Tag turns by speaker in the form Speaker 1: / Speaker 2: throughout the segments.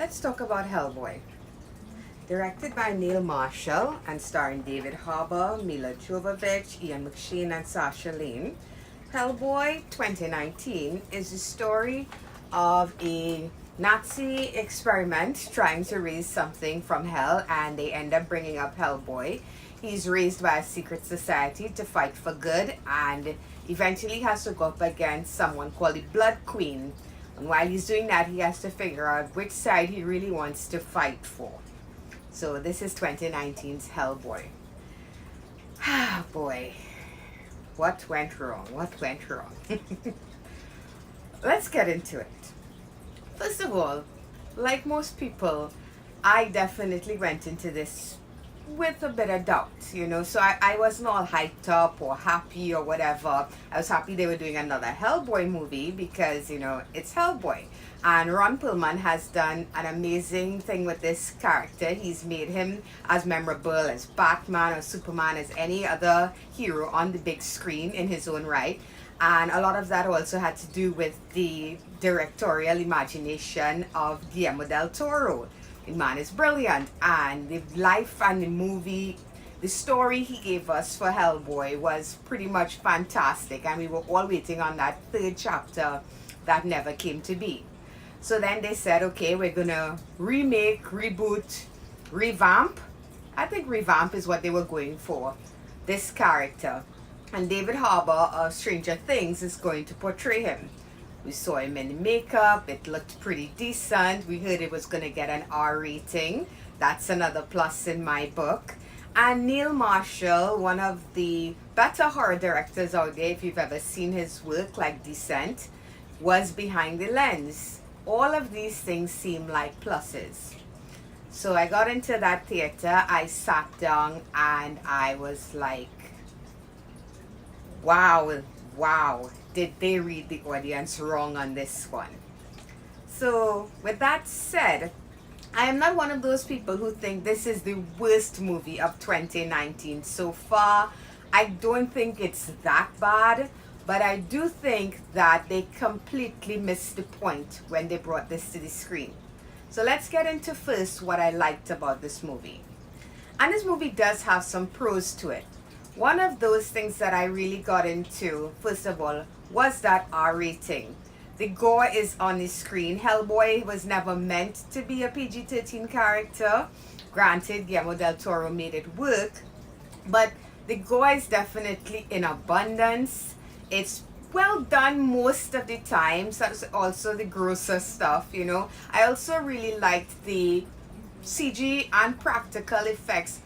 Speaker 1: Let's talk about Hellboy. Directed by Neil Marshall and starring David Harbour, Mila Jovovich, Ian McShane, and Sasha Lane, Hellboy 2019 is the story of a Nazi experiment trying to raise something from hell, and they end up bringing up Hellboy. He's raised by a secret society to fight for good, and eventually has to go up against someone called the Blood Queen. And while he's doing that, he has to figure out which side he really wants to fight for. So this is 2019's Hellboy. Ah, boy. What went wrong? What went wrong? Let's get into it. First of all, like most people, I definitely went into this with a bit of doubt, so I wasn't all hyped up or happy or whatever. I was happy they were doing another Hellboy movie because, it's Hellboy. And Ron Perlman has done an amazing thing with this character. He's made him as memorable as Batman or Superman, as any other hero on the big screen in his own right. And a lot of that also had to do with the directorial imagination of Guillermo del Toro. The man is brilliant, and the life and the movie, the story he gave us for Hellboy was pretty much fantastic, and we were all waiting on that third chapter that never came to be. So then they said, okay, we're gonna remake, reboot, revamp. I think revamp is what they were going for, this character. And David Harbour of Stranger Things is going to portray him. We saw him in makeup. It looked pretty decent. We heard it was going to get an R rating. That's another plus in my book. And Neil Marshall, one of the better horror directors out there, if you've ever seen his work like Descent, was behind the lens. All of these things seem like pluses. So I got into that theater. I sat down and I was like, wow. Did they read the audience wrong on this one? So with that said, I am not one of those people who think this is the worst movie of 2019 so far. I don't think it's that bad, but I do think that they completely missed the point when they brought this to the screen. So let's get into first what I liked about this movie. And this movie does have some pros to it. One of those things that I really got into, first of all, was that R rating. The gore is on the screen. Hellboy was never meant to be a PG-13 character. Granted, Guillermo del Toro made it work, but the gore is definitely in abundance. It's well done most of the time. So also the grosser stuff, I also really liked the CG and practical effects.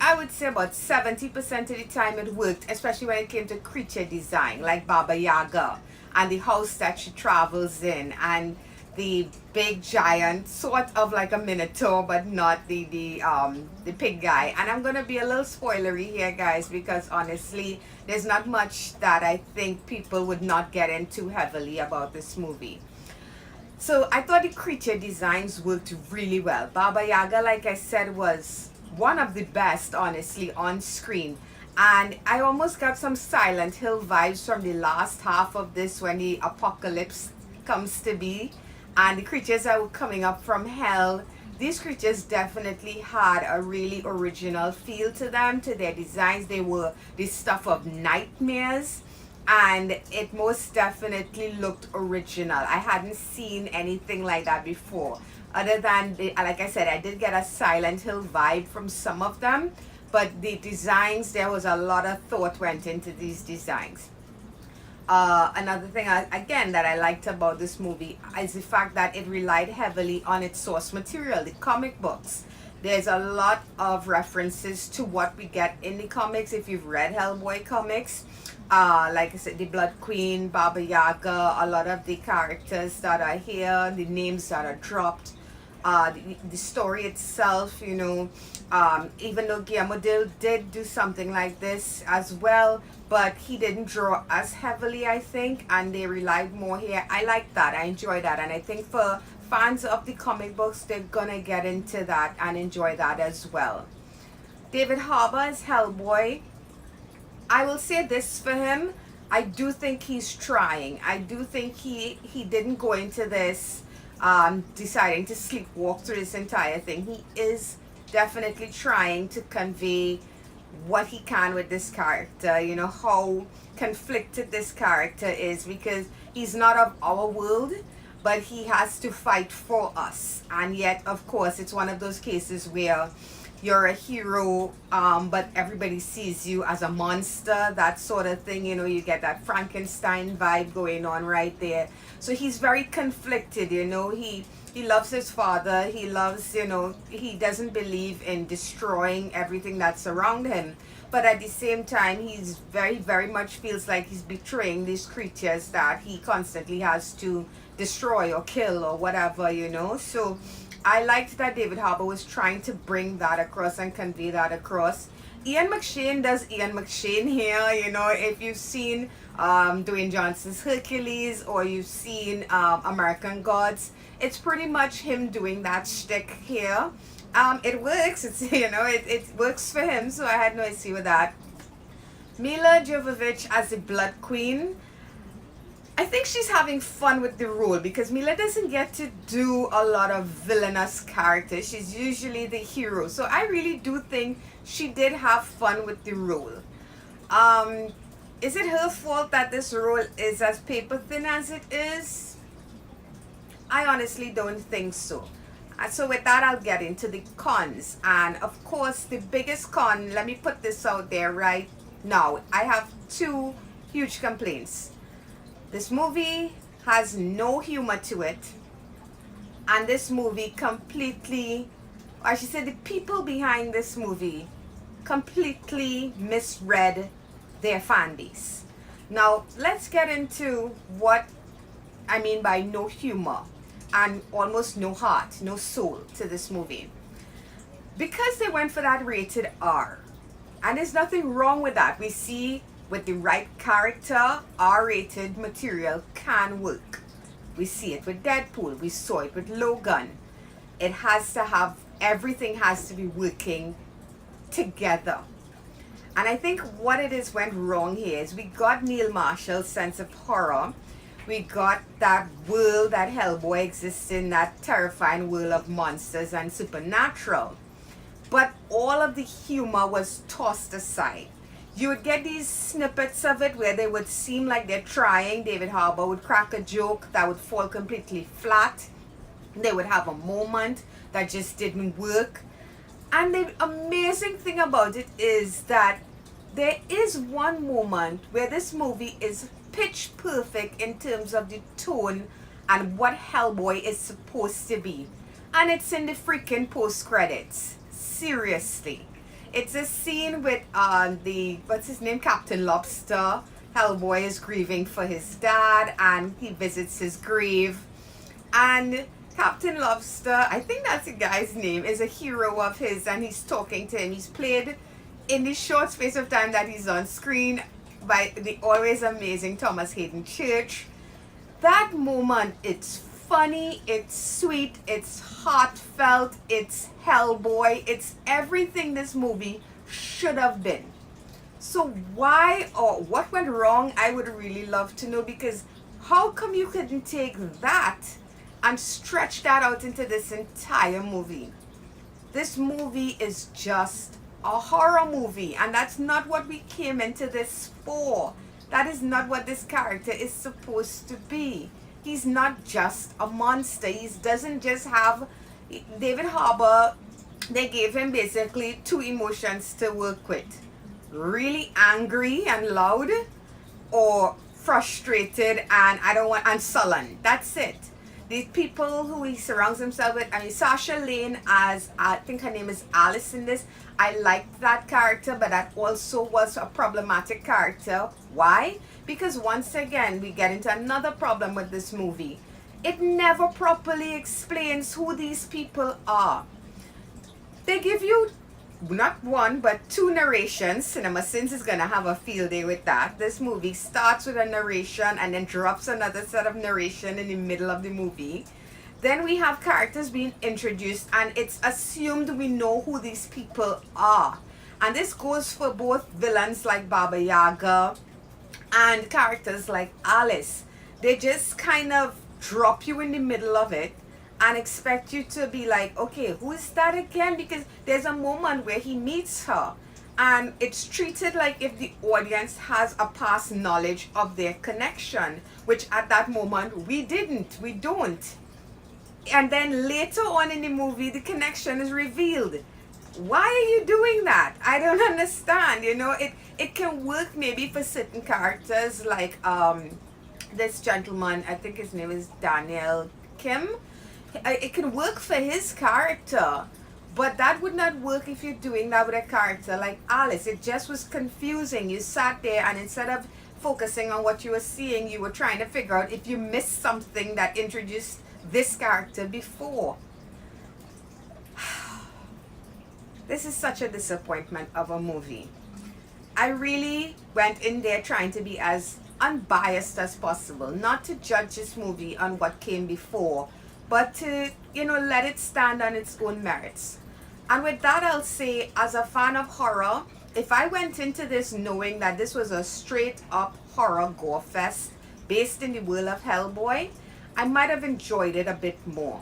Speaker 1: I would say about 70% of the time it worked, especially when it came to creature design, like Baba Yaga and the house that she travels in, and the big giant, sort of like a minotaur, but not the pig guy. And I'm gonna be a little spoilery here, guys, because honestly, there's not much that I think people would not get into heavily about this movie. So I thought the creature designs worked really well. Baba Yaga, like I said, was one of the best, honestly, on screen. And I almost got some Silent Hill vibes from the last half of this, when the apocalypse comes to be and the creatures that were coming up from hell. These creatures definitely had a really original feel to them, to their designs. They were the stuff of nightmares, and it most definitely looked original. I hadn't seen anything like that before. Other than, like I said, I did get a Silent Hill vibe from some of them, but the designs, there was a lot of thought went into these designs. Another thing, again, that I liked about this movie is the fact that it relied heavily on its source material, the comic books. There's a lot of references to what we get in the comics if you've read Hellboy comics. Like I said, the Blood Queen, Baba Yaga, a lot of the characters that are here, the names that are dropped, the story itself, even though Guillermo did do something like this as well, but he didn't draw as heavily, I think, and they relied more here. I like that. I enjoy that, and I think for fans of the comic books, they're gonna get into that and enjoy that as well. David Harbour is Hellboy. I will say this for him. I do think he's trying. I do think he didn't go into this deciding to sleepwalk through this entire thing. He is definitely trying to convey what he can with this character, you know, how conflicted this character is, because he's not of our world, but he has to fight for us. And yet, of course, it's one of those cases where you're a hero, but everybody sees you as a monster, that sort of thing. You know, you get that Frankenstein vibe going on right there. So he's very conflicted, you know. He loves his father. He loves, you know, he doesn't believe in destroying everything that's around him. But at the same time, he's very much feels like he's betraying these creatures that he constantly has to destroy or kill or whatever, you know. So I liked that David Harbour was trying to bring that across and convey that across. Ian McShane does Ian McShane here, you know. If you've seen Dwayne Johnson's Hercules, or you've seen American Gods, it's pretty much him doing that shtick here. It works. It's, you know, it works for him, so I had no issue with that. Mila Jovovich as the Blood Queen, I think she's having fun with the role, because Mila doesn't get to do a lot of villainous characters. She's usually the hero. So I really do think she did have fun with the role. Is it her fault that this role is as paper thin as it is? I honestly don't think so. So with that, I'll get into the cons. And of course, the biggest con, let me put this out there right now. I have two huge complaints. This movie has no humor to it. And this movie completely, I should say the people behind this movie completely misread their fan base. Now, let's get into what I mean by no humor and almost no heart, no soul to this movie. Because they went for that rated R, and there's nothing wrong with that. We see with the right character, R-rated material can work. We see it with Deadpool, we saw it with Logan. It has to have, everything has to be working together. And I think what it is went wrong here is we got Neil Marshall's sense of horror. We got that world that Hellboy exists in, that terrifying world of monsters and supernatural. But all of the humor was tossed aside. You would get these snippets of it where they would seem like they're trying. David Harbour would crack a joke that would fall completely flat. They would have a moment that just didn't work. And the amazing thing about it is that there is one moment where this movie is pitch perfect in terms of the tone and what Hellboy is supposed to be. And it's in the freaking post credits. Seriously. It's a scene with what's his name, Captain Lobster. Hellboy is grieving for his dad and he visits his grave. And Captain Lobster, I think that's the guy's name, is a hero of his, and he's talking to him. He's played in the short space of time that he's on screen by the always amazing Thomas Hayden Church. That moment, it's funny, it's sweet, it's heartfelt, it's Hellboy, it's everything this movie should have been. So why or what went wrong, I would really love to know, because how come you couldn't take that and stretch that out into this entire movie? This movie is just a horror movie, and that's not what we came into this for. That is not what this character is supposed to be. He's not just a monster. He doesn't just have, David Harbour, they gave him basically two emotions to work with. Really angry and loud, or frustrated and sullen. That's it. The people who he surrounds himself with, I mean, Sasha Lane as, I think her name is Alice in this. I liked that character, but that also was a problematic character. Why? Because once again, we get into another problem with this movie. It never properly explains who these people are. They give you not one, but two narrations. Cinema Sins is going to have a field day with that. This movie starts with a narration and then drops another set of narration in the middle of the movie. Then we have characters being introduced, and it's assumed we know who these people are. And this goes for both villains like Baba Yaga and characters like Alice. They just kind of drop you in the middle of it, and expect you to be like, okay, who is that again? Because there's a moment where he meets her, and it's treated like if the audience has a past knowledge of their connection, which at that moment we don't. And then later on in the movie, the connection is revealed. Why are you doing that? I don't understand. It can work maybe for certain characters, like this gentleman, I think his name is Daniel Kim. It can work for his character, but that would not work if you're doing that with a character like Alice. It just was confusing. You sat there, and instead of focusing on what you were seeing, you were trying to figure out if you missed something that introduced this character before. This is such a disappointment of a movie. I really went in there trying to be as unbiased as possible, not to judge this movie on what came before, but to, let it stand on its own merits. And with that, I'll say, as a fan of horror, if I went into this knowing that this was a straight up horror gore fest based in the world of Hellboy, I might have enjoyed it a bit more.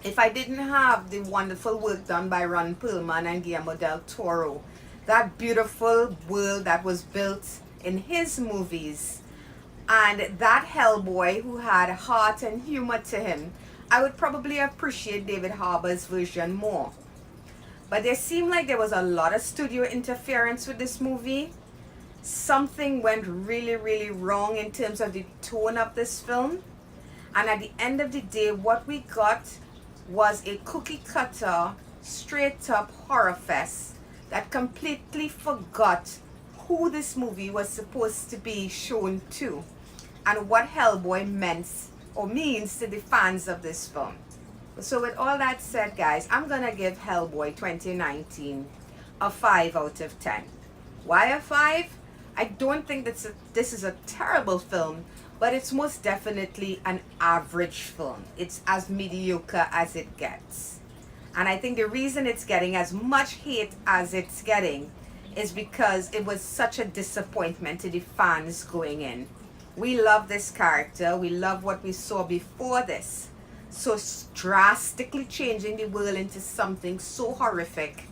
Speaker 1: If I didn't have the wonderful work done by Ron Perlman and Guillermo del Toro, that beautiful world that was built in his movies, and that Hellboy who had heart and humor to him, I would probably appreciate David Harbour's version more. But there seemed like there was a lot of studio interference with this movie. Something went really, really wrong in terms of the tone of this film. And at the end of the day, what we got was a cookie cutter, straight up horror fest that completely forgot who this movie was supposed to be shown to, and what Hellboy meant or means to the fans of this film. So with all that said, guys, I'm gonna give Hellboy 2019 a 5 out of 10. Why a 5? I don't think this is a terrible film, but it's most definitely an average film. It's as mediocre as it gets. And I think the reason it's getting as much hate as it's getting is because it was such a disappointment to the fans going in. We love this character. We love what we saw before this. So drastically changing the world into something so horrific,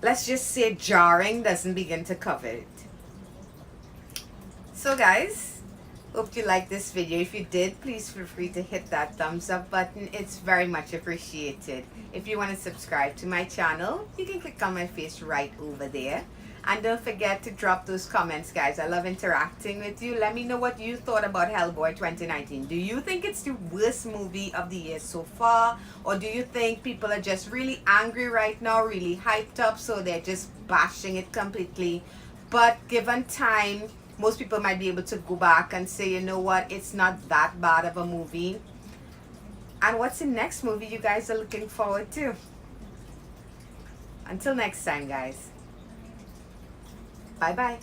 Speaker 1: let's just say jarring, doesn't begin to cover it. So guys, hope you liked this video. If you did, please feel free to hit that thumbs up button. It's very much appreciated. If you want to subscribe to my channel, you can click on my face right over there. And don't forget to drop those comments, guys. I love interacting with you. Let me know what you thought about Hellboy 2019. Do you think it's the worst movie of the year so far? Or do you think people are just really angry right now, really hyped up, so they're just bashing it completely? But given time, most people might be able to go back and say, you know what, it's not that bad of a movie. And what's the next movie you guys are looking forward to? Until next time, guys. Bye-bye.